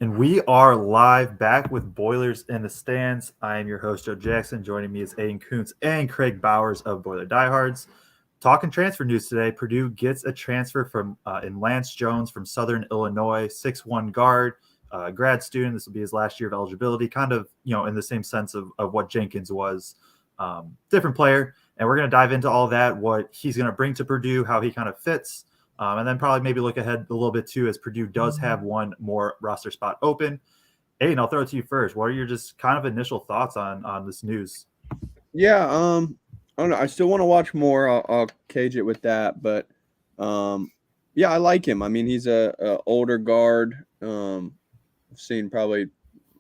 And we are live back with Boilers in the Stands. I am your host, Joe Jackson. Joining me is Aiden Kuntz and Craig Bowers of Boiler Diehards. Talking transfer news today, Purdue gets a transfer from in Lance Jones from Southern Illinois, 6'1" guard, grad student. This will be his last year of eligibility, kind of, in the same sense of what Jenkins was. Different player. And we're going to dive into all that, what he's going to bring to Purdue, how he kind of fits, and then probably maybe look ahead a little bit too, as Purdue does have one more roster spot open. Aiden, I'll throw it to you first. What are your just kind of initial thoughts on this news? Yeah, I don't know. I still want to watch more. I'll cage it with that, but yeah, I like him. I mean, he's a older guard. I've seen probably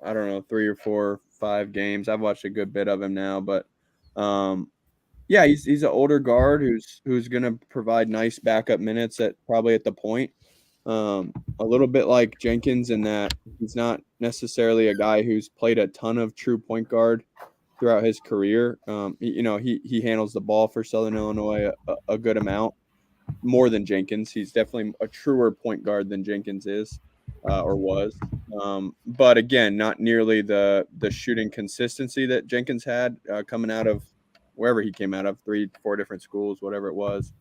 I don't know 3 or 4, 5 games. I've watched a good bit of him now, but um, yeah, he's an older guard who's going to provide nice backup minutes at probably at the point. A little bit like Jenkins in that he's not necessarily a guy who's played a ton of true point guard throughout his career. He handles the ball for Southern Illinois a good amount, more than Jenkins. He's definitely a truer point guard than Jenkins is or was. But again, not nearly the shooting consistency that Jenkins had coming out of wherever he came out of, 3, 4 different schools, whatever it was.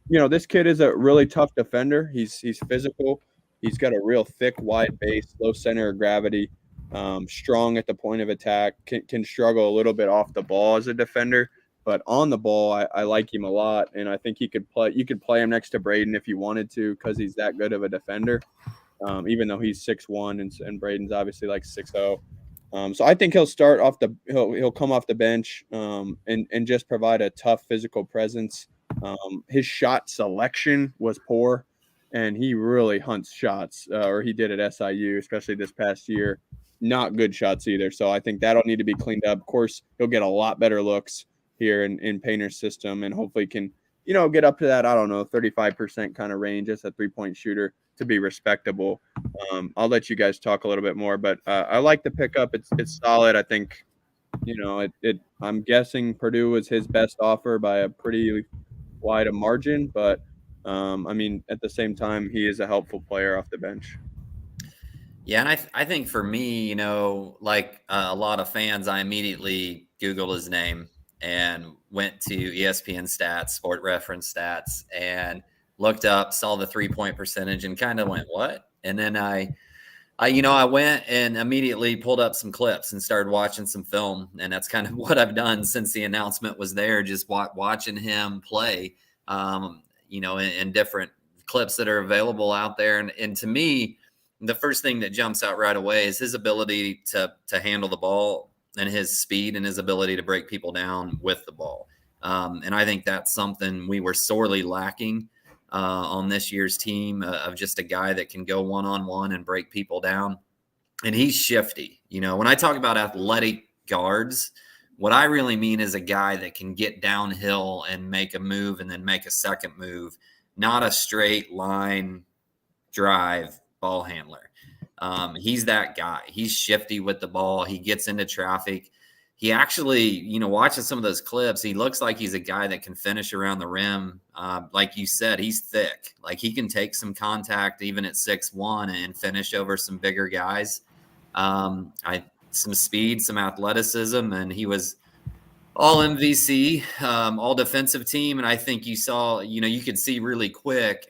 This kid is a really tough defender. He's physical. He's got a real thick, wide base, low center of gravity, strong at the point of attack, can struggle a little bit off the ball as a defender. But on the ball, I like him a lot, and I think he could play. You could play him next to Braden if you wanted to, because he's that good of a defender. Even though he's 6'1", and Braden's obviously like 6'0". So I think he'll come off the bench and just provide a tough physical presence. His shot selection was poor, and he really hunts shots, or he did at SIU, especially this past year. Not good shots either. So I think that'll need to be cleaned up. Of course, he'll get a lot better looks here in Painter's system, and hopefully can get up to that, I don't know, 35% kind of range as a 3-point shooter to be respectable. I'll let you guys talk a little bit more, but I like the pickup. It's solid. I think I'm guessing Purdue was his best offer by a pretty wide a margin, but I mean, at the same time, he is a helpful player off the bench. Yeah, and I think for me, like a lot of fans, I immediately Googled his name and went to ESPN stats, Sport Reference stats, and looked up, saw the 3-point percentage, and kind of went, "What?" And then I went and immediately pulled up some clips and started watching some film, and that's kind of what I've done since the announcement was there, just watching him play, in different clips that are available out there, and to me, the first thing that jumps out right away is his ability to handle the ball and his speed and his ability to break people down with the ball. And I think that's something we were sorely lacking on this year's team, of just a guy that can go one-on-one and break people down. And he's shifty. When I talk about athletic guards, what I really mean is a guy that can get downhill and make a move and then make a second move, not a straight line drive ball handler. He's that guy. He's shifty with the ball. He gets into traffic. He actually, watching some of those clips, he looks like he's a guy that can finish around the rim. Like you said, he's thick. Like he can take some contact even at 6'1" and finish over some bigger guys. Some speed, some athleticism, and he was all MVC, all defensive team. And I think you saw, you could see really quick,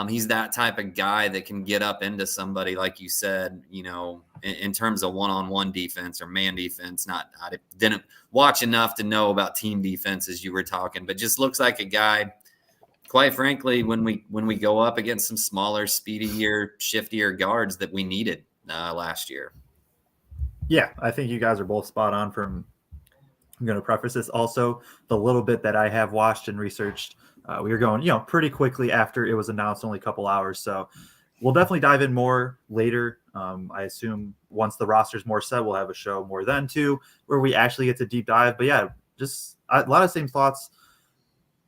he's that type of guy that can get up into somebody, like you said, in terms of one-on-one defense or man defense. I didn't watch enough to know about team defense as you were talking, but just looks like a guy, quite frankly, when we go up against some smaller, speedier, shiftier guards that we needed last year. Yeah, I think you guys are both spot on. I'm going to preface this also, the little bit that I have watched and researched. We were going, pretty quickly after it was announced, only a couple hours. So we'll definitely dive in more later. I assume once the roster's more set, we'll have a show more then too, where we actually get to deep dive. But yeah, just a lot of same thoughts.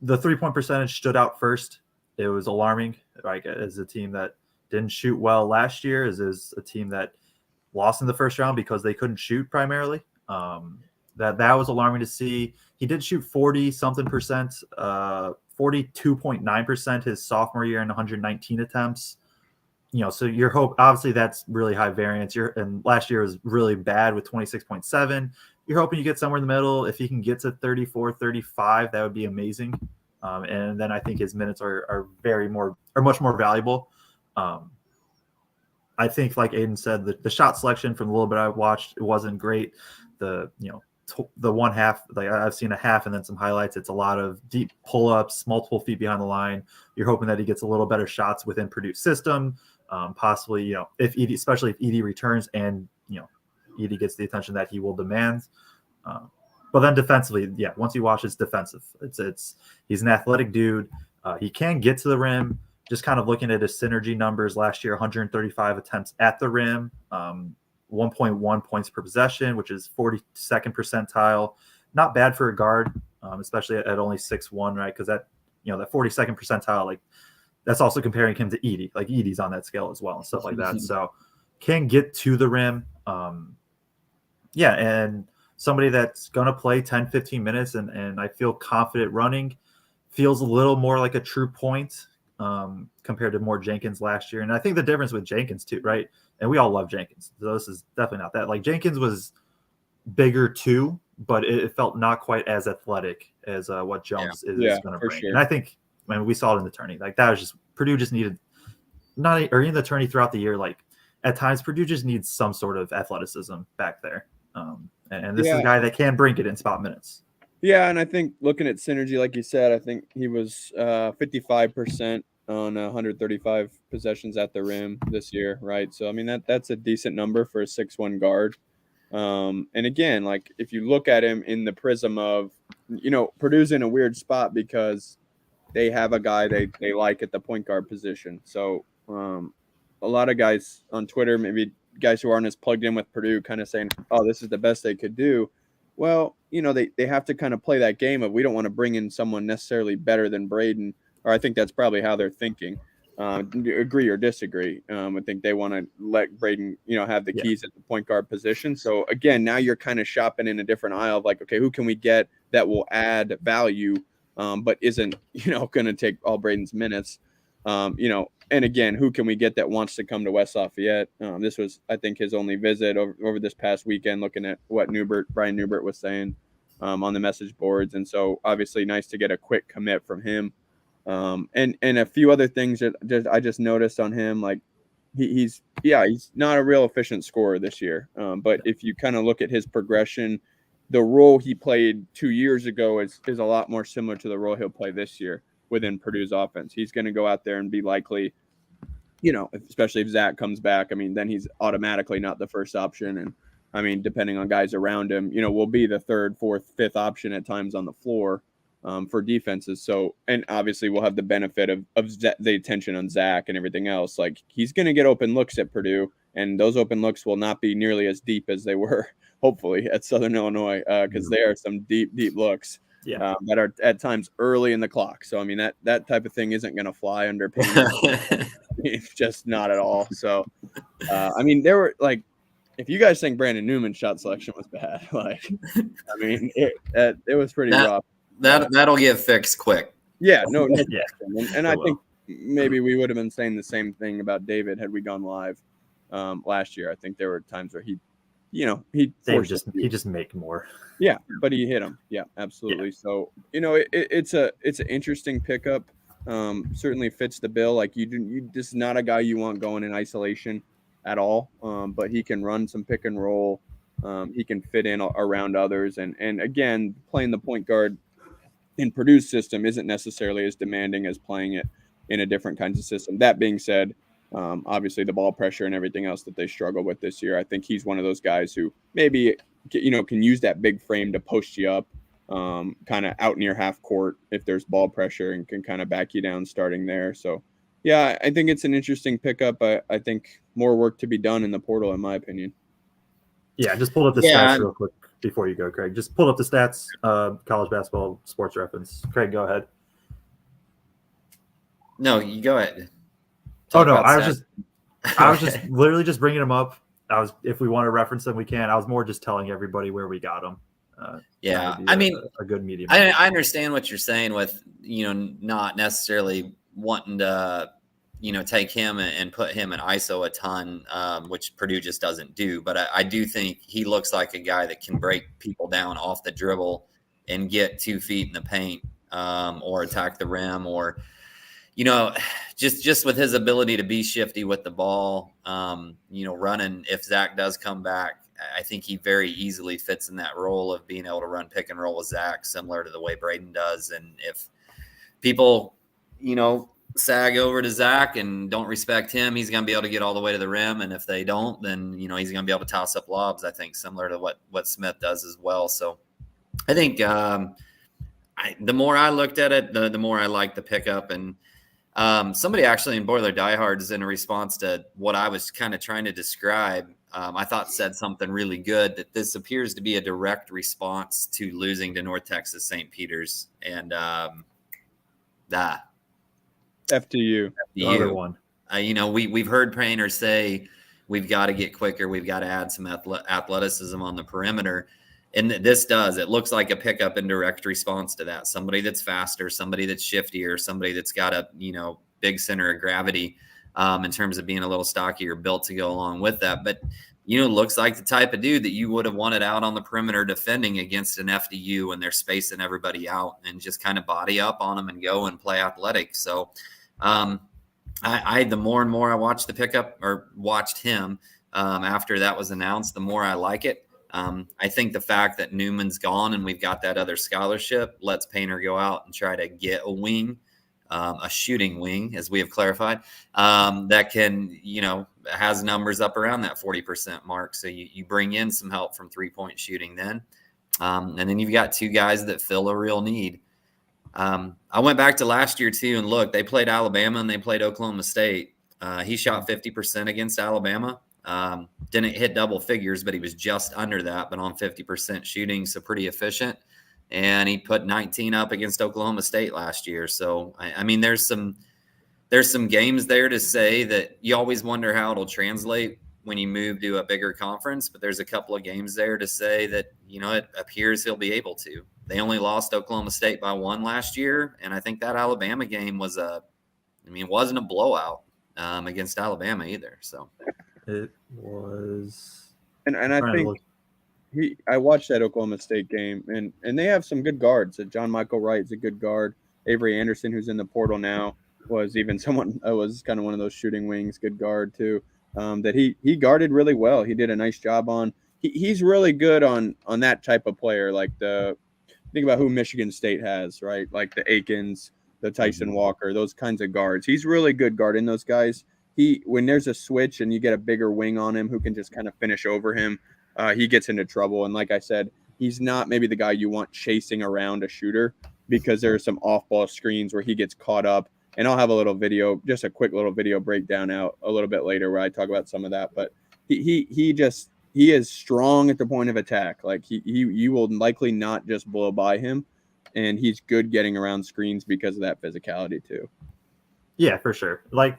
The 3-point percentage stood out first. It was alarming. Like, as a team that didn't shoot well last year, as is a team that lost in the first round because they couldn't shoot primarily. That was alarming to see. He did shoot 40-something%, 42.9% his sophomore year in 119 attempts. So your hope, obviously that's really high variance. And last year was really bad with 26.7. You're hoping you get somewhere in the middle. If he can get to 34, 35, that would be amazing. And then I think his minutes are much more valuable. I think, like Aiden said, the shot selection from the little bit I watched, it wasn't great. The one half, like I've seen a half and then some highlights. It's a lot of deep pull-ups, multiple feet behind the line. You're hoping that he gets a little better shots within Purdue's system. Possibly, if Edey, especially if Edey returns and Edey gets the attention that he will demand. But then defensively, once you watch, it's defensive. He's an athletic dude. He can get to the rim. Just kind of looking at his synergy numbers last year, 135 attempts at the rim, 1.1 points per possession, which is 42nd percentile. Not bad for a guard, especially at only 6'1", right? Because that 42nd percentile, like that's also comparing him to Edey. Like Edey's on that scale as well and stuff like that. So can get to the rim. And somebody that's going to play 10, 15 minutes and I feel confident running, feels a little more like a true point compared to more Jenkins last year. And I think the difference with Jenkins too, right? And we all love Jenkins. So this is definitely not that. Like Jenkins was bigger too, but it felt not quite as athletic as what Jones is going to bring. Sure. And I think, we saw it in the tourney. Like that was just Purdue just needed or in the tourney throughout the year. Like at times Purdue just needs some sort of athleticism back there. And this is a guy that can bring it in spot minutes. Yeah, and I think looking at synergy, like you said, I think he was 55% on 135 possessions at the rim this year, right? So, I mean, that's a decent number for a 6'1" guard. And again, like if you look at him in the prism of, Purdue's in a weird spot because they have a guy they like at the point guard position. So a lot of guys on Twitter, maybe guys who aren't as plugged in with Purdue, kind of saying, oh, this is the best they could do. Well, they have to kind of play that game of we don't want to bring in someone necessarily better than Braden, or I think that's probably how they're thinking. Agree or disagree. I think they want to let Braden, have the keys at the point guard position. So again, now you're kind of shopping in a different aisle of like, okay, who can we get that will add value, but isn't, going to take all Braden's minutes, and again, who can we get that wants to come to West Lafayette? This was, I think, his only visit over this past weekend, looking at what Brian Newbert was saying on the message boards. And so obviously nice to get a quick commit from him. And a few other things that I just noticed on him, like he's not a real efficient scorer this year. But if you kind of look at his progression, the role he played 2 years ago is a lot more similar to the role he'll play this year within Purdue's offense. He's going to go out there and be likely, especially if Zach comes back, then he's automatically not the first option. And depending on guys around him, will be the third, fourth, fifth option at times on the floor for defenses. So, and obviously we'll have the benefit of the attention on Zach and everything else. Like he's going to get open looks at Purdue, and those open looks will not be nearly as deep as they were, hopefully, at Southern Illinois, because there are some deep looks. That are at times early in the clock. So, that type of thing isn't going to fly under Payne. It's just not at all. So, there were like, if you guys think Brandon Newman's shot selection was bad, it was pretty rough. That'll get fixed quick. Yeah, no question. And I think maybe we would have been saying the same thing about David had we gone live last year. I think there were times where he just make more. Yeah, but he hit him. Yeah, absolutely. Yeah. So it's an interesting pickup. Certainly fits the bill. Like this is not a guy you want going in isolation at all. But he can run some pick and roll. He can fit in around others, and again, playing the point guard in Purdue's system isn't necessarily as demanding as playing it in a different kinds of system. That being said, obviously the ball pressure and everything else that they struggle with this year, I think he's one of those guys who maybe can use that big frame to post you up kind of out near half court if there's ball pressure, and can kind of back you down starting there. So yeah, I think it's an interesting pickup. I think more work to be done in the portal, in my opinion. Yeah, just pulled up the stats real quick before you go, Craig. Just pulled up the stats, college basketball sports reference. Craig, go ahead. No, you go ahead. I was just literally just bringing them up. If we want to reference them, we can. I was more just telling everybody where we got them. A good medium. I understand what you're saying with, not necessarily wanting to take him and put him in ISO a ton, which Purdue just doesn't do. But I do think he looks like a guy that can break people down off the dribble and get 2 feet in the paint, or attack the rim, or just with his ability to be shifty with the ball, running. If Zach does come back, I think he very easily fits in that role of being able to run pick and roll with Zach, similar to the way Braden does. And if people, sag over to Zach and don't respect him, he's going to be able to get all the way to the rim. And if they don't, then, he's going to be able to toss up lobs, I think, similar to what Smith does as well. So I think the more I looked at it, the more I liked the pickup. And somebody actually in Boiler Diehards, in a response to what I was kind of trying to describe, I thought said something really good, that this appears to be a direct response to losing to North Texas St. Peter's. And FTU. The other one. We've heard Painter say we've got to get quicker. We've got to add some athleticism on the perimeter. And it looks like a pickup in direct response to that. Somebody that's faster, somebody that's shiftier, somebody that's got a, big center of gravity in terms of being a little stockier, built to go along with that. But, looks like the type of dude that you would have wanted out on the perimeter defending against an FDU when they're spacing everybody out, and just kind of body up on them and go and play athletic. So the more and more I watched the pickup, or watched him after that was announced, the more I like it. I think the fact that Newman's gone and we've got that other scholarship lets Painter go out and try to get a wing, a shooting wing, as we have clarified, that can, has numbers up around that 40% mark. So you bring in some help from 3-point shooting then. And then you've got 2 guys that fill a real need. I went back to last year too, and look, they played Alabama and they played Oklahoma State. He shot 50% against Alabama. Didn't hit double figures, but he was just under that, but on 50% shooting. So pretty efficient. And he put 19 up against Oklahoma State last year. So, I mean, there's some games there to say that you always wonder how it'll translate when you move to a bigger conference, but there's a couple of games there to say that, it appears he'll be able to. They only lost Oklahoma State by 1 last year. And I think that Alabama game wasn't a blowout against Alabama either. So it was. And I think I watched that Oklahoma State game, and they have some good guards. John Michael Wright's a good guard. Avery Anderson, who's in the portal now, was even someone was kind of one of those shooting wings, good guard too. That he guarded really well. He did a nice job on. He's really good on that type of player. Like think about who Michigan State has, right? Like the Aikens, the Tyson Walker, those kinds of guards. He's really good guarding those guys. When there's a switch and you get a bigger wing on him who can just kind of finish over him, he gets into trouble. And like I said, he's not maybe the guy you want chasing around a shooter, because there are some off-ball screens where he gets caught up. And I'll have a little video, just a quick little video breakdown out a little bit later where I talk about some of that. But he is strong at the point of attack. Like you will likely not just blow by him, and he's good getting around screens because of that physicality too. Yeah, for sure. Like,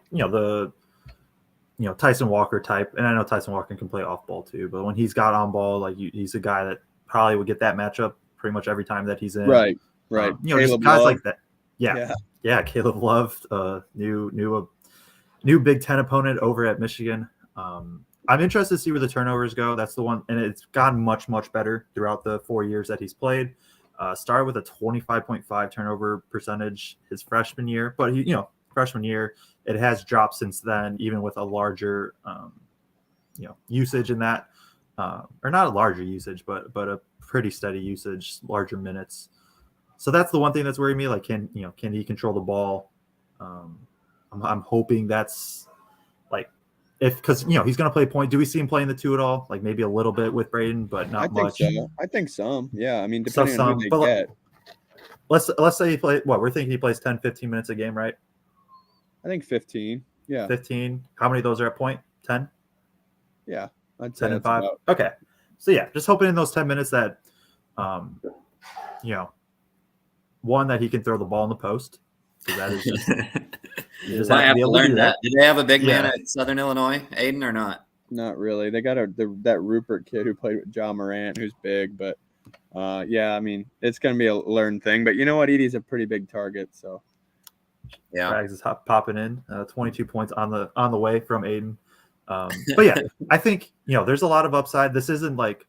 Tyson Walker type, and I know Tyson Walker can play off ball too, but when he's got on ball, like he's a guy that probably would get that matchup pretty much every time that he's in. Right. Just guys like that. Yeah. Caleb Love, new Big Ten opponent over at Michigan. I'm interested to see where the turnovers go. That's the one, and it's gotten much, much better throughout the 4 years that he's played. Started with a 25.5 turnover percentage his freshman year, but freshman year, it has dropped since then, even with a larger, usage in that, or not a larger usage, but a pretty steady usage, larger minutes. So that's the one thing that's worried me. Like, can he control the ball? I'm hoping that's because he's going to play point. Do we see him playing the 2 at all? Like maybe a little bit with Braden, but not much. So. I think some. Yeah, I mean, depending on who they get. Let's say he plays. We're thinking he plays 10, 15 minutes a game, right? I think 15. Yeah. 15. How many of those are at point? 10? Yeah. I'd say 10 and 5. Okay. So yeah, just hoping in those 10 minutes that, one, that he can throw the ball in the post. Because that is just I have to learn that. Did they have a big man at Southern Illinois, Aiden, or not? Not really. They got that Rupert kid who played with John Morant, who's big, but I mean, it's going to be a learned thing. But you know what? Edie's a pretty big target, so. Yeah. Rags is popping in 22 points on the way from Aiden. But yeah, I think there's a lot of upside. This isn't like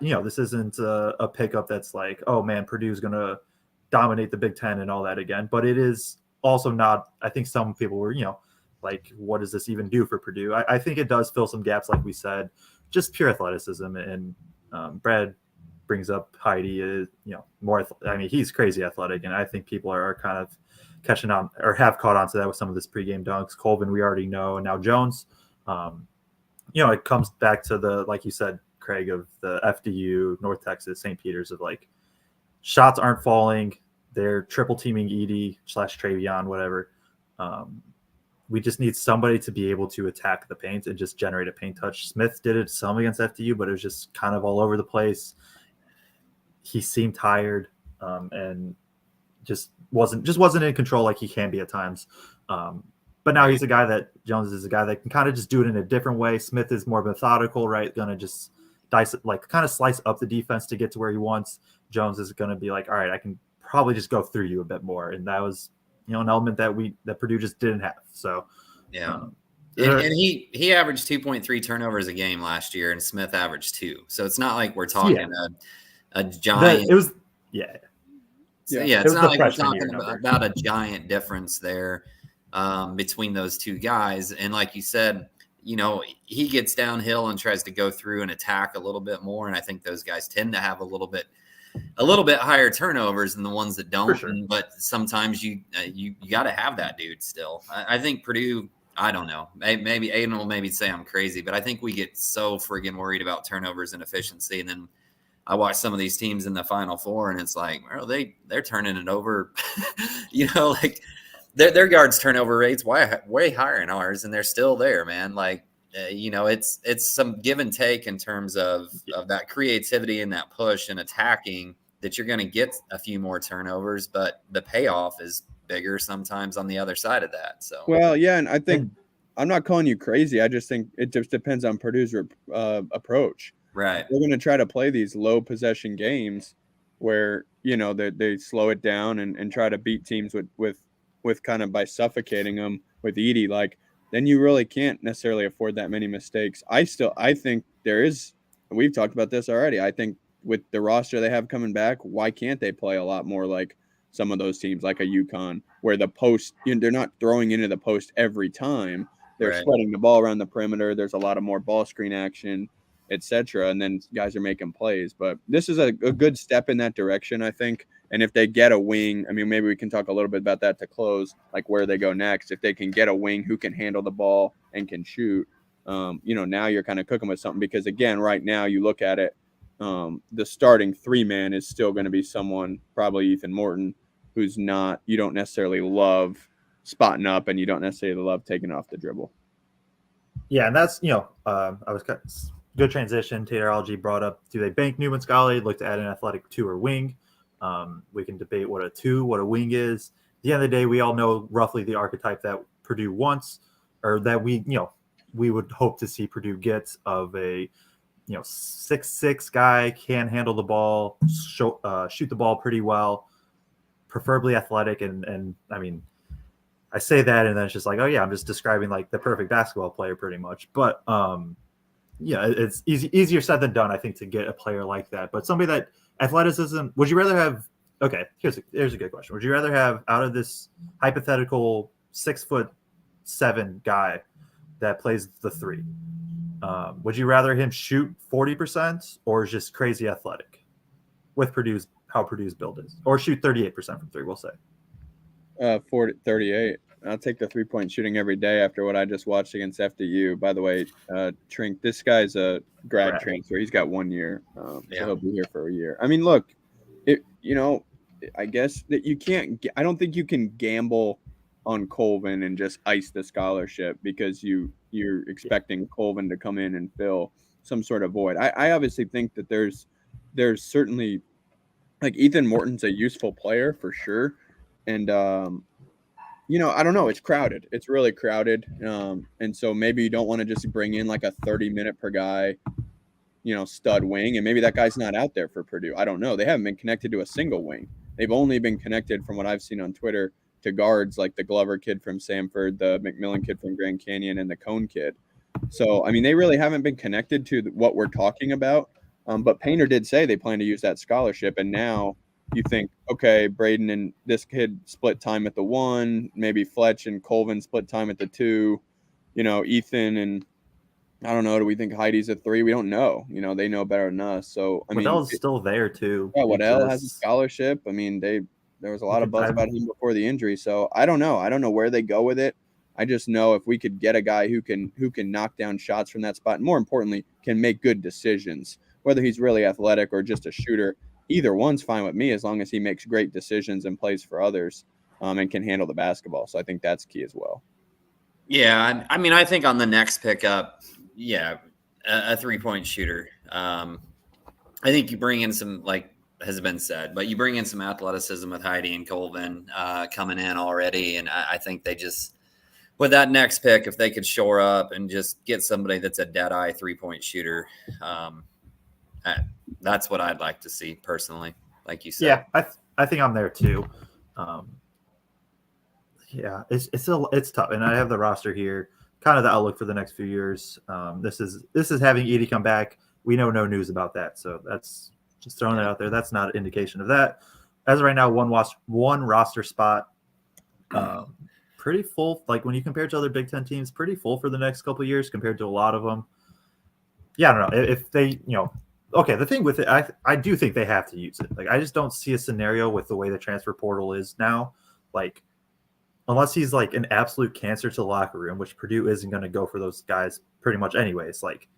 this isn't a pickup that's like, oh man, Purdue's gonna dominate the Big Ten and all that again. But it is also not. I think some people were like, what does this even do for Purdue? I think it does fill some gaps, like we said, just pure athleticism. And Brad brings up Heidi is more. I mean, he's crazy athletic, and I think people are kind of catching on or have caught on to that with some of this pregame dunks. Colvin, we already know, and now Jones. It comes back to the, like you said, Craig, of the FDU, North Texas, St. Peter's, of like shots aren't falling. They're triple teaming Edie / Travion, whatever. We just need somebody to be able to attack the paint and just generate a paint touch. Smith did it some against FDU, but it was just kind of all over the place. He seemed tired and just wasn't in control like he can be at times. But now he's a guy that Jones is a guy that can kind of just do it in a different way. Smith is more methodical, right? Going to just dice it, like kind of slice up the defense to get to where he wants. Jones is going to be like, all right, I can probably just go through you a bit more. And that was, an element that Purdue just didn't have. So, yeah. And he averaged 2.3 turnovers a game last year, and Smith averaged 2. So it's not like we're talking a giant. It's not like we're talking about a giant difference there between those two guys. And like you said, he gets downhill and tries to go through and attack a little bit more. And I think those guys tend to have a little bit higher turnovers than the ones that don't. Sure. But sometimes you got to have that dude still. I think Purdue, I don't know. Maybe Aiden will maybe say I'm crazy, but I think we get so friggin' worried about turnovers and efficiency. And then I watch some of these teams in the Final Four, and it's like, well, they're turning it over. Like their guards' turnover rates way higher than ours, and they're still there, man. Like, it's some give and take in terms of that creativity and that push and attacking that you're going to get a few more turnovers, but the payoff is bigger sometimes on the other side of that. So, well, yeah. And I think I'm not calling you crazy. I just think it just depends on Purdue's approach. Right. We're going to try to play these low possession games where, they slow it down and try to beat teams with kind of by suffocating them with Edie. Like, then you really can't necessarily afford that many mistakes. I think there is, we've talked about this already. I think with the roster they have coming back, why can't they play a lot more like some of those teams, like a UConn, where the post, they're not throwing into the post every time. They're spreading the ball around the perimeter. There's a lot of more ball screen action, etc. And then guys are making plays. But this is a good step in that direction, I think. And if they get a wing, I mean, maybe we can talk a little bit about that to close, like where they go next. If they can get a wing who can handle the ball and can shoot, now you're kind of cooking with something. Because, again, right now you look at it, the starting 3-man is still going to be someone, probably Ethan Morton, who's not – you don't necessarily love spotting up and you don't necessarily love taking off the dribble. Yeah, and that's, I was good transition. Taylor Algie brought up, do they bank Newman Scully, look to add an athletic 2 or wing? We can debate what a wing is. At the end of the day, we all know roughly the archetype that Purdue wants, or that we would hope to see Purdue get, of a 6'6" guy, can handle the ball, shoot the ball pretty well, preferably athletic. And I mean, I say that and then it's just like, oh yeah, I'm just describing like the perfect basketball player pretty much. But it's easier said than done, I think, to get a player like that. But somebody that athleticism, would you rather have, okay, here's a good question. Would you rather have, out of this hypothetical 6'7" guy that plays the 3, would you rather him shoot 40% or is just crazy athletic with how Purdue's build is, or shoot 38% from 3, we'll say? 38. I'll take the 3-point shooting every day after what I just watched against FDU. By the way, Trink, this guy's a grad transfer. He's got 1 year, so he'll be here for a year. I mean, look, I guess that you can't. I don't think you can gamble on Colvin and just ice the scholarship because you're expecting Colvin to come in and fill some sort of void. I obviously think that there's certainly, like, Ethan Morton's a useful player for sure, and I don't know. It's crowded. It's really crowded. And so maybe you don't want to just bring in like a 30-minute per guy, stud wing. And maybe that guy's not out there for Purdue. I don't know. They haven't been connected to a single wing. They've only been connected, from what I've seen on Twitter, to guards like the Glover kid from Samford, the McMillan kid from Grand Canyon, and the Cone kid. So, I mean, they really haven't been connected to what we're talking about. But Painter did say they plan to use that scholarship. And now you think, okay, Braden and this kid split time at the 1, maybe Fletch and Colvin split time at the 2, Ethan and I don't know. Do we think Heidi's a 3? We don't know. They know better than us. So, I mean, Waddell's still there too. yeah, Waddell has a scholarship. I mean, there was a lot of buzz about him before the injury. So I don't know. I don't know where they go with it. I just know if we could get a guy who can knock down shots from that spot, and more importantly, can make good decisions, whether he's really athletic or just a shooter, either one's fine with me as long as he makes great decisions and plays for others, and can handle the basketball. So I think that's key as well. Yeah, I mean, I think on the next pickup, a 3-point shooter. I think you bring in some, like has been said, but you bring in some athleticism with Heidi and Colvin coming in already, and I think they just, with that next pick, if they could shore up and just get somebody that's a dead-eye 3-point shooter, that's what I'd like to see personally, like you said. Yeah, I think I'm there too. It's tough, and I have the roster here, kind of the outlook for the next few years. This is having Edie come back. We know no news about that, so that's just throwing that out there. That's not an indication of that. As of right now, one roster spot, pretty full. Like when you compare it to other Big Ten teams, pretty full for the next couple of years compared to a lot of them. Yeah, I don't know if they, okay. The thing with it, I do think they have to use it. Like I just don't see a scenario with the way the transfer portal is now, like. Unless he's like an absolute cancer to the locker room, which Purdue isn't going to go for those guys pretty much anyways. Like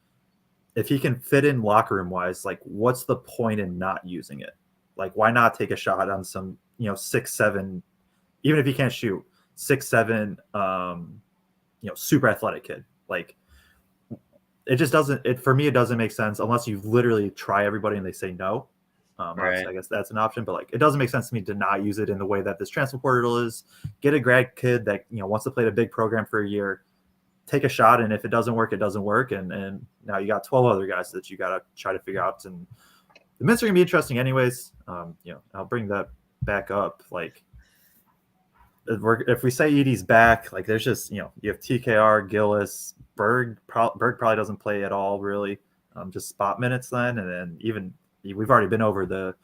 if he can fit in locker room wise, like what's the point in not using it? Like why not take a shot on some, 6'7", even if he can't shoot, 6'7", super athletic kid. Like it just doesn't, for me, it doesn't make sense unless you literally try everybody and they say no. Right. I guess that's an option, but like it doesn't make sense to me to not use it in the way that this transfer portal is. Get a grad kid that wants to play a big program for a year, take a shot, and if it doesn't work, it doesn't work, and now you got 12 other guys that you got to try to figure out. And the minutes are gonna be interesting, anyways. I'll bring that back up. Like if we say Edie's back, like there's just you have TKR, Gillis, Berg probably doesn't play at all really, just spot minutes then, and then even. We've already been over the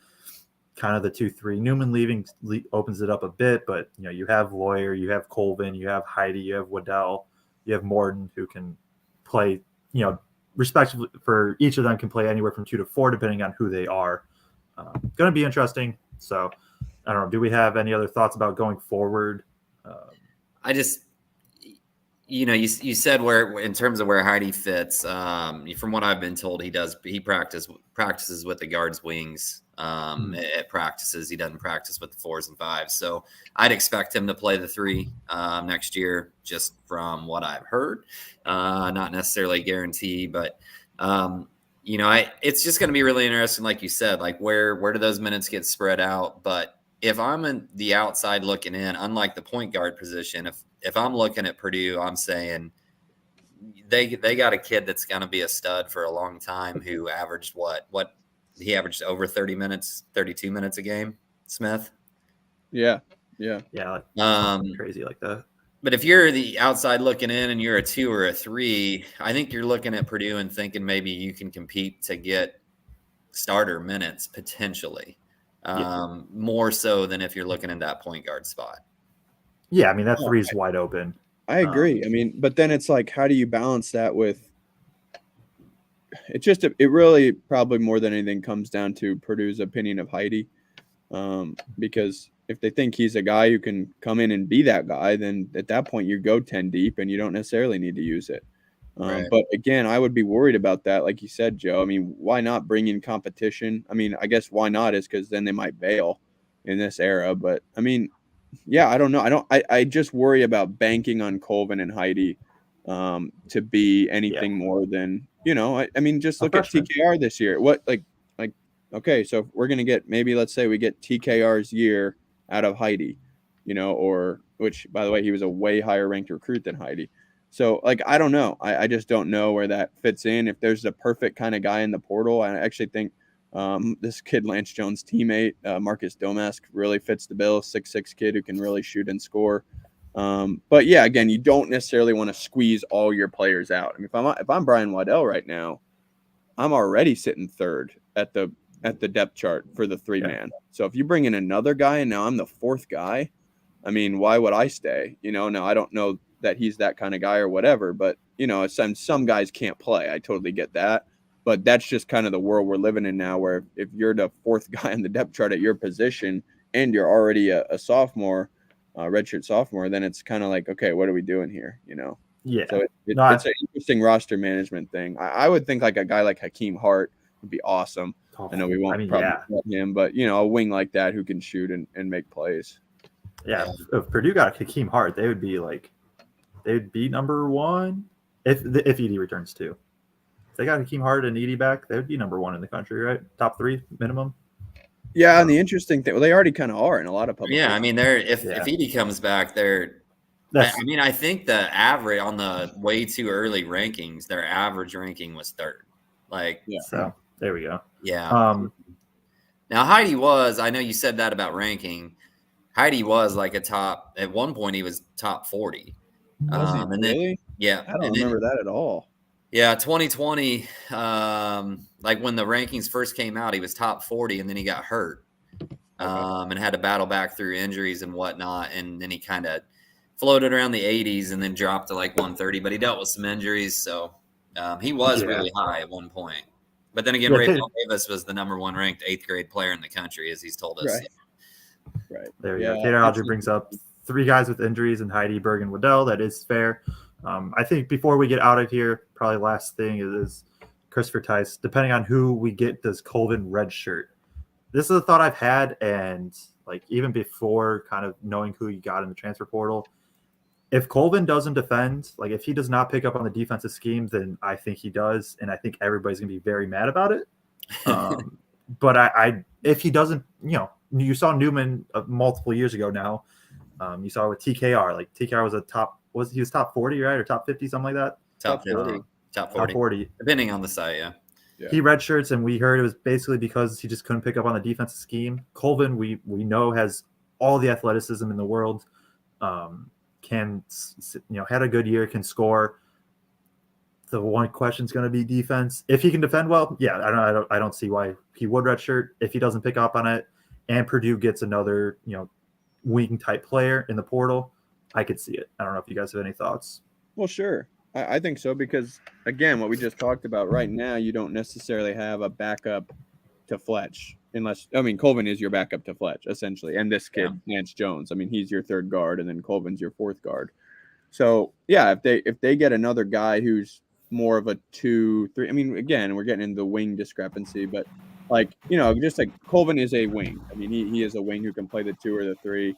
kind of the 2-3. Newman leaving opens it up a bit, but you have Lawyer, you have Colvin, you have Heidi, you have Waddell, you have Morton who can play, respectively for each of them can play anywhere from 2 to 4 depending on who they are. Going to be interesting. So I don't know. Do we have any other thoughts about going forward? I just. You said where in terms of where Heidi fits. From what I've been told, he practices with the guards' wings at practices. He doesn't practice with the 4s and 5s. So I'd expect him to play the 3 next year, just from what I've heard. Not necessarily guarantee, but it's just going to be really interesting, like you said, like where do those minutes get spread out? But if I'm in the outside looking in, unlike the point guard position, if I'm looking at Purdue, I'm saying they got a kid that's going to be a stud for a long time who averaged what he averaged over 32 minutes a game, Smith. Yeah. Crazy like that. But if you're the outside looking in and you're a 2 or a 3, I think you're looking at Purdue and thinking maybe you can compete to get starter minutes potentially. More so than if you're looking at that point guard spot. Yeah, I mean that 3's wide open. I agree. I mean, but then it's like, how do you balance that with? It really probably more than anything comes down to Purdue's opinion of Heidi, because if they think he's a guy who can come in and be that guy, then at that point you go 10 deep and you don't necessarily need to use it. Right. But again, I would be worried about that. Like you said, Joe, I mean, why not bring in competition? I mean, I guess why not is because then they might bail in this era. But I mean, yeah, I don't know. I just worry about banking on Colvin and Heidi to be anything more than, I mean, just look at TKR this year. Okay, so we're going to get, maybe let's say we get TKR's year out of Heidi, or which, by the way, he was a way higher ranked recruit than Heidi. So, I don't know. I just don't know where that fits in. If there's a perfect kind of guy in the portal, I actually think This kid, Lance Jones' teammate, Marcus Domask, really fits the bill. 6'6" kid who can really shoot and score. But yeah, again, you don't necessarily want to squeeze all your players out. I mean, if I'm Brian Waddell right now, I'm already sitting third at the depth chart for the 3-man. So if you bring in another guy and now I'm the 4th guy, I mean, why would I stay? Now I don't know that he's that kind of guy or whatever, but some guys can't play. I totally get that. But that's just kind of the world we're living in now, where if you're the 4th guy on the depth chart at your position and you're already a sophomore, redshirt sophomore, then it's kind of like, okay, what are we doing here? Yeah. So it's an interesting roster management thing. I would think like a guy like Hakeem Hart would be awesome. I know we won't probably get him, but a wing like that who can shoot and make plays. Yeah, if Purdue got Hakeem Hart, they'd be number 1 if Edey returns too. If they got Hakeem Hart and Edey back, they would be number 1 in the country, right? Top 3 minimum. Yeah, and the interesting thing, well, they already kind of are in a lot of public. Yeah, I mean, if Edey comes back, I think the average on the way too early rankings, their average ranking was 3rd. So there we go. Yeah. Now Heidi was, I know you said that about ranking. Heidi was like at one point he was top 40. Was he and really? Then, yeah. I don't remember that at all. Yeah, 2020, like when the rankings first came out, he was top 40 and then he got hurt and had to battle back through injuries and whatnot. And then he kind of floated around the 80s and then dropped to like 130, but he dealt with some injuries. So he was really high at one point. But then again, Rafael Davis was the number 1 ranked 8th grade player in the country, as he's told us. Right. There we go. Tater Alger brings up 3 guys with injuries and Heidi, Berg, and Waddell. That is fair. I think before we get out of here, probably last thing is Christopher Tice. Depending on who we get, does Colvin redshirt? This is a thought I've had, and like even before kind of knowing who you got in the transfer portal, if Colvin doesn't defend, like if he does not pick up on the defensive scheme, then I think he does, and I think everybody's gonna be very mad about it. But if he doesn't, you saw Newman multiple years ago now. You saw with TKR, like TKR was he was top 40, right? Or top 50, something like that? Top 50. Top 40. Depending on the site, yeah. He redshirts, and we heard it was basically because he just couldn't pick up on the defensive scheme. Colvin, we know, has all the athleticism in the world. Had a good year, can score. The one question is going to be defense. If he can defend well, I don't see why he would redshirt. If he doesn't pick up on it, and Purdue gets another wing type player in the portal, I could see it. I don't know if you guys have any thoughts. Well, sure. I think so, because again, what we just talked about right now, you don't necessarily have a backup to Fletch Colvin is your backup to Fletch essentially. And this kid, Lance Jones, he's your 3rd guard and then Colvin's your 4th guard. So yeah, if they get another guy who's more of a 2-3, again, we're getting into the wing discrepancy, but just like Colvin is a wing. He is a wing who can play the 2 or the 3.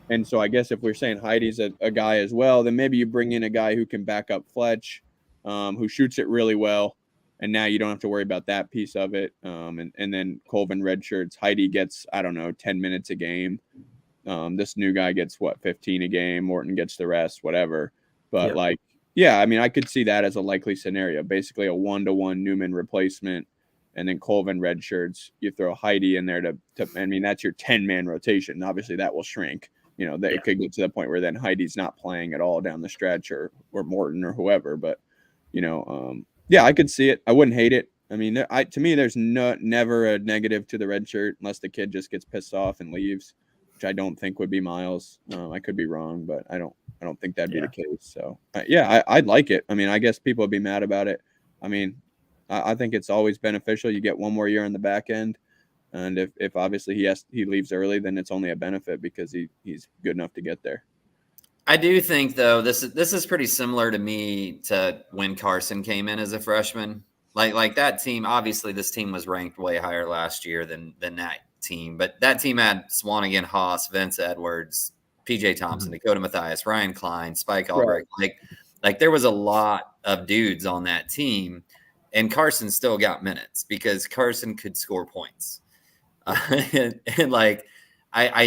And so I guess if we're saying Heidi's a guy as well, then maybe you bring in a guy who can back up Fletch, who shoots it really well. And now you don't have to worry about that piece of it. And then Colvin redshirts. Heidi gets, 10 minutes a game. This new guy gets 15 a game. Morton gets the rest, whatever. But I could see that as a likely scenario. Basically a 1-to-1 Newman replacement. And then Colvin redshirts. You throw Heidi in there to that's your 10-man rotation. Obviously that will shrink. It could get to the point where then Heidi's not playing at all down the stretch or Morton or whoever. But, I could see it. I wouldn't hate it. To me, there's never a negative to the red shirt unless the kid just gets pissed off and leaves, which I don't think would be Miles. I could be wrong, but I don't think that'd be the case. So, I'd like it. I guess people would be mad about it. I think it's always beneficial. You get one more year on the back end. And if obviously he leaves early, then it's only a benefit because he's good enough to get there. I do think, though, this is pretty similar to me to when Carson came in as a freshman. Like that team, obviously this team was ranked way higher last year than that team. But that team had Swanigan, Haas, Vince Edwards, PJ Thompson, Dakota Mathias, Ryan Klein, Spike Albrecht. Like there was a lot of dudes on that team. And Carson still got minutes because Carson could score points. I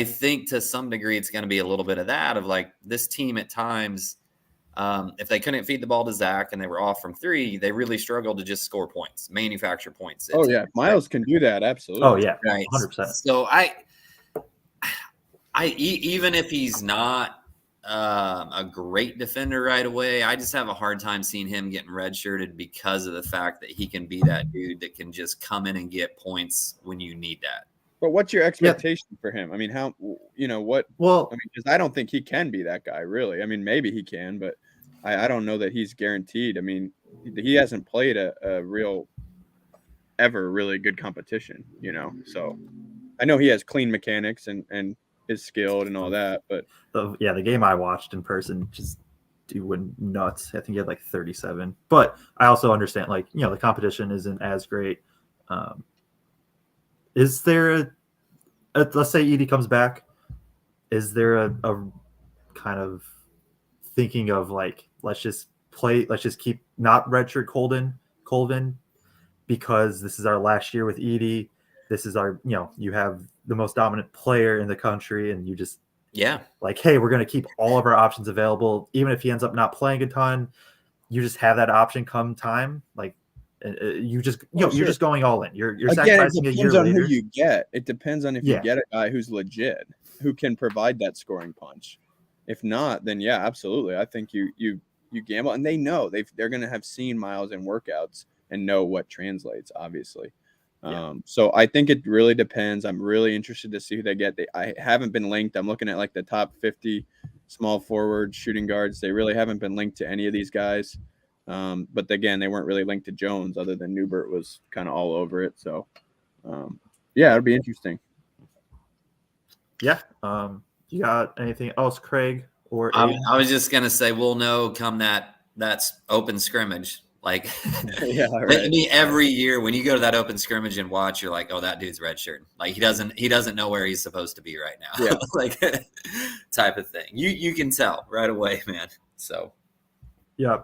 think to some degree it's going to be a little bit of that of like this team at times If they couldn't feed the ball to Zach and they were off from 3, they really struggled to just score points, manufacture points. Oh yeah, Miles can do that. Absolutely. Oh yeah, Right. 100%. So even if he's not a great defender right away, I just have a hard time seeing him getting redshirted because of the fact that he can be that dude that can just come in and get points when you need that. But what's your expectation for him? I mean, how, what? Well, I mean, because I don't think he can be that guy, really. I mean, maybe he can, but I don't know that he's guaranteed. I mean, he hasn't played a really good competition, So I know he has clean mechanics and is skilled and all that, but the game I watched in person just went nuts. I think he had like 37. But I also understand, like, the competition isn't as great. Is there let's say Edie comes back, is there a kind of thinking of like, let's just keep not redshirt Colvin because this is our last year with Edie. This is our, you have the most dominant player in the country, and you just like, hey, we're going to keep all of our options available, even if he ends up not playing a ton. You just have that option come time, like. You just you're just going all in. You're sacrificing a year later. It depends on who you get. It depends on if you get a guy who's legit, who can provide that scoring punch. If not, then yeah, absolutely. I think you gamble, and they know they're going to have seen Miles in workouts and know what translates. Obviously, so I think it really depends. I'm really interested to see who they get. I haven't been linked. I'm looking at like the top 50 small forward shooting guards. They really haven't been linked to any of these guys. But again, they weren't really linked to Jones, other than Newbert was kind of all over it. So, it'll be interesting. Yeah. You got anything else, Craig? Or I was just gonna say we'll know come that's open scrimmage. Like, right. Every year when you go to that open scrimmage and watch, you're like, oh, that dude's redshirt. Like he doesn't know where he's supposed to be right now. Yeah. Like type of thing. You can tell right away, man. So. Yeah.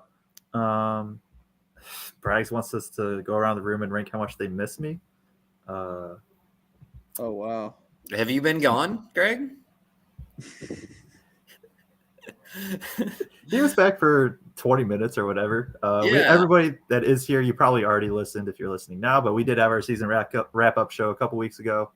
Braggs wants us to go around the room and rank how much they miss me. Oh wow. Have you been gone, Greg? He was back for 20 minutes or whatever. Everybody that is here, you probably already listened if you're listening now, but we did have our season wrap-up show a couple weeks ago.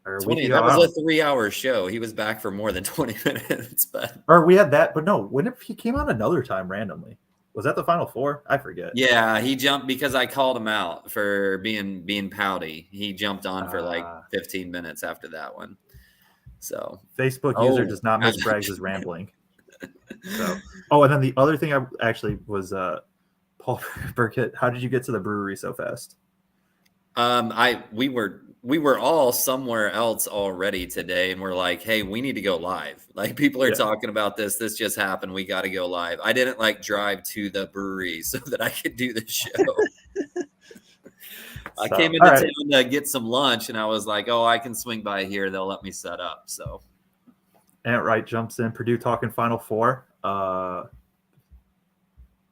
Or 20, that was a 3-hour show. He was back for more than 20 minutes. Or we had that, but no, when if he came on another time randomly? Was that the Final Four? I forget. Yeah, he jumped because I called him out for being pouty. He jumped on for like 15 minutes after that one. So Facebook user does not miss Braggs' rambling. So, and then the other thing I actually was Paul Burkett. How did you get to the brewery so fast? We were all somewhere else already today, and we're like, hey, we need to go live. Like people are talking about this. This just happened. We got to go live. I didn't drive to the brewery so that I could do the show. I came into town to get some lunch, and I was like, oh, I can swing by here. They'll let me set up. So Ant Wright jumps in. Purdue talking Final Four. I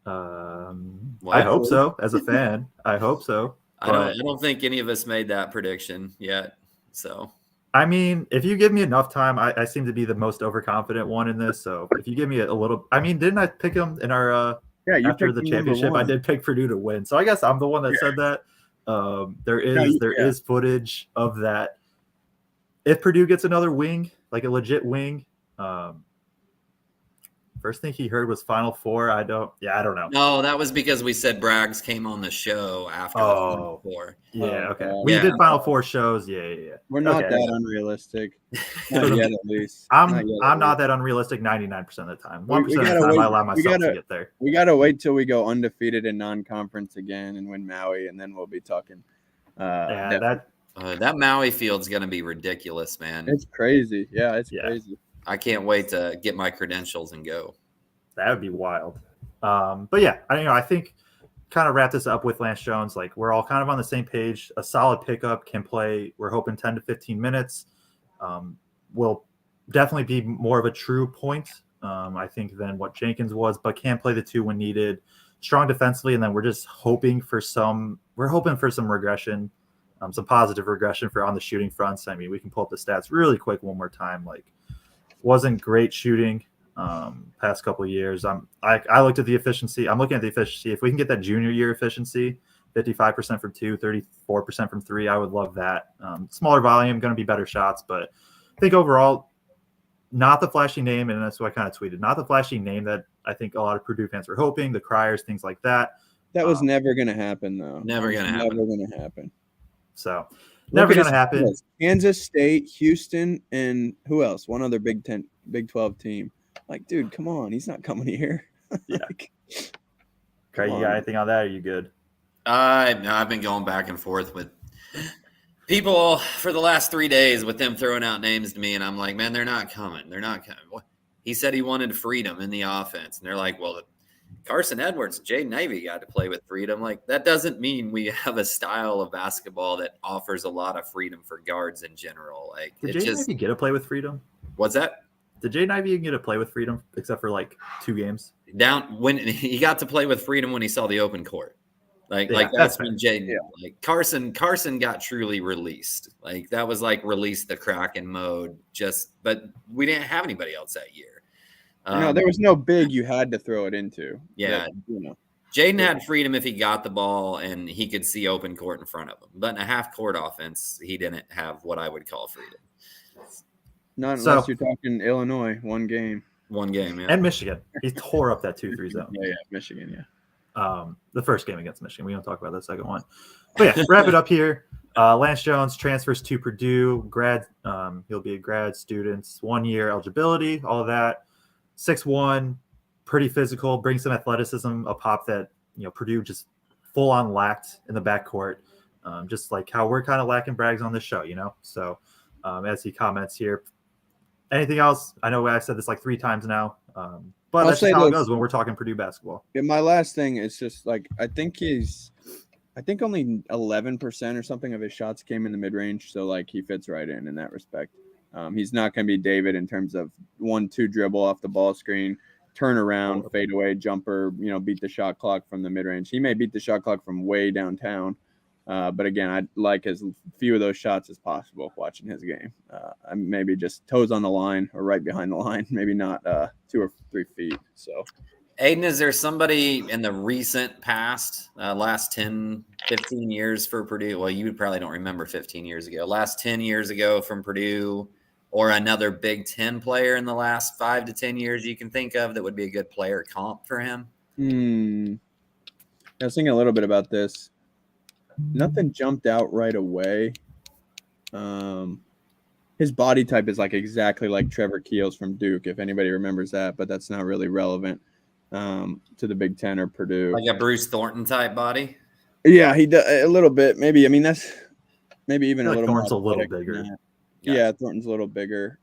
hope so. As a fan, I hope so. I don't think any of us made that prediction yet. So, I mean, if you give me enough time, I seem to be the most overconfident one in this. So if you give me a little, I mean, didn't I pick them in our after the championship? I did pick Purdue to win. So I guess I'm the one that said that. There is footage of that. If Purdue gets another wing, like a legit wing, first thing he heard was Final Four. I don't know. No, that was because we said Braggs came on the show after the Final Four. Yeah, okay. We did Final Four shows. Yeah. We're not that unrealistic. Not yet, at least. I'm not that unrealistic 99% of the time. 1% of the time, I allow myself to get there. We gotta wait till we go undefeated in non-conference again and win Maui, and then we'll be talking. That Maui field's gonna be ridiculous, man. It's crazy. Yeah, it's crazy. I can't wait to get my credentials and go. That would be wild. But yeah, I think kind of wrap this up with Lance Jones. Like we're all kind of on the same page. A solid pickup, can play. We're hoping 10 to 15 minutes. Will definitely be more of a true point, I think, than what Jenkins was, but can play the two when needed. Strong defensively, and then we're just hoping for some regression, some positive regression on the shooting fronts. I mean, we can pull up the stats really quick one more time. Like, wasn't great shooting past couple of years. I looked at the efficiency. I'm looking at the efficiency. If we can get that junior year efficiency, 55% from 2, 34% from 3, I would love that. Smaller volume, going to be better shots, but I think overall, not the flashy name, and that's what I kind of tweeted. Not the flashy name that I think a lot of Purdue fans were hoping. The Criers, things like that. That was never going to happen, though. Never going to happen. Never going to happen. So never going to happen. Kansas State, Houston, and who else? One other Big 12 team. Like, dude, come on. He's not coming here. Yeah. Craig, you got anything on that? Or are you good? No, I've been going back and forth with people for the last 3 days with them throwing out names to me, and I'm like, man, they're not coming. They're not coming. He said he wanted freedom in the offense, and they're like, well, Carson Edwards, Jaden Ivey got to play with freedom. Like, that doesn't mean we have a style of basketball that offers a lot of freedom for guards in general. Like, did Jaden Ivey get to play with freedom? What's that? Did Jaden Ivey even get to play with freedom except for like 2 games? When he got to play with freedom when he saw the open court. Like that's when Jaden, like Carson got truly released. Like, that was like release the Kraken mode. But we didn't have anybody else that year. There was no big you had to throw it into. Yeah. Jaden had freedom if he got the ball and he could see open court in front of him. But in a half court offense, he didn't have what I would call freedom. Not unless you're talking Illinois, one game. Yeah. And Michigan. He tore up that 2-3 zone. Yeah, Michigan, yeah. The first game against Michigan. We don't talk about the second one. But yeah, wrap it up here. Lance Jones transfers to Purdue. He'll be a grad student. 1 year eligibility, all of that. 6'1", pretty physical, brings some athleticism, a pop that Purdue just full on lacked in the backcourt, just like how we're kind of lacking Braggs on this show, So as he comments here, anything else? I know I said this like 3 times now, but that's just how it goes when we're talking Purdue basketball. Yeah, my last thing is just like I think only 11% or something of his shots came in the mid range, so like he fits right in that respect. He's not going to be David in terms of 1-2 dribble off the ball screen, turn around, fade away, jumper, beat the shot clock from the mid-range. He may beat the shot clock from way downtown. But again, I'd like as few of those shots as possible watching his game. Maybe just toes on the line or right behind the line, maybe not 2 or 3 feet. So, Aiden, is there somebody in the recent past, last 10, 15 years for Purdue? Well, you probably don't remember 15 years ago. Last 10 years ago from Purdue, or another Big Ten player in the last 5 to 10 years you can think of that would be a good player comp for him? I was thinking a little bit about this. Nothing jumped out right away. His body type is like exactly like Trevor Keels from Duke, if anybody remembers that, but that's not really relevant to the Big Ten or Purdue. Like a Bruce Thornton type body? Yeah, he does a little bit. Maybe, I mean, that's maybe even a little Thornton's more a little bigger. Yeah, Thornton's a little bigger.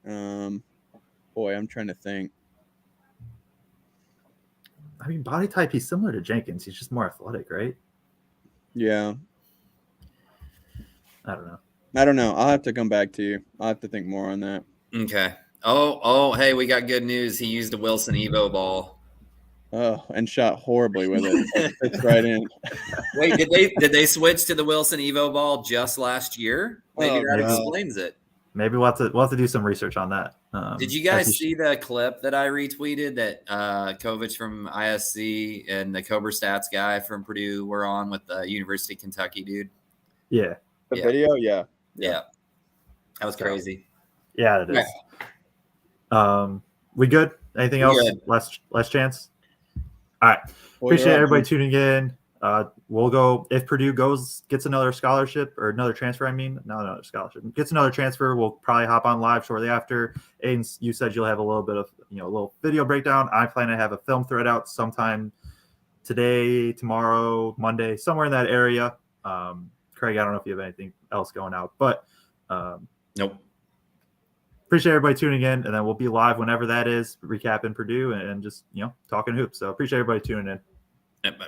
Boy, I'm trying to think. I mean, body type, he's similar to Jenkins. He's just more athletic, right? Yeah. I don't know. I'll have to come back to you. I'll have to think more on that. Okay. Oh, hey, we got good news. He used a Wilson Evo ball. Oh, and shot horribly with it. It's right in. Wait, did they switch to the Wilson Evo ball just last year? Maybe that explains it. Maybe we'll have to do some research on that. Did you guys see the clip that I retweeted that Kovic from ISC and the Cobra Stats guy from Purdue were on with the University of Kentucky dude? Yeah. The video? Yeah. That was crazy. Yeah, it is. Yeah. We good? Anything else? Good. Last chance? All right. Appreciate everybody tuning in. We'll go if Purdue gets another scholarship or another transfer. Another scholarship. Gets another transfer. We'll probably hop on live shortly after. Aiden, you said you'll have a little bit of a little video breakdown. I plan to have a film thread out sometime today, tomorrow, Monday, somewhere in that area. Craig, I don't know if you have anything else going out, but nope. Appreciate everybody tuning in, and then we'll be live whenever that is, recapping Purdue and just talking hoops. So appreciate everybody tuning in. Yep. Bye.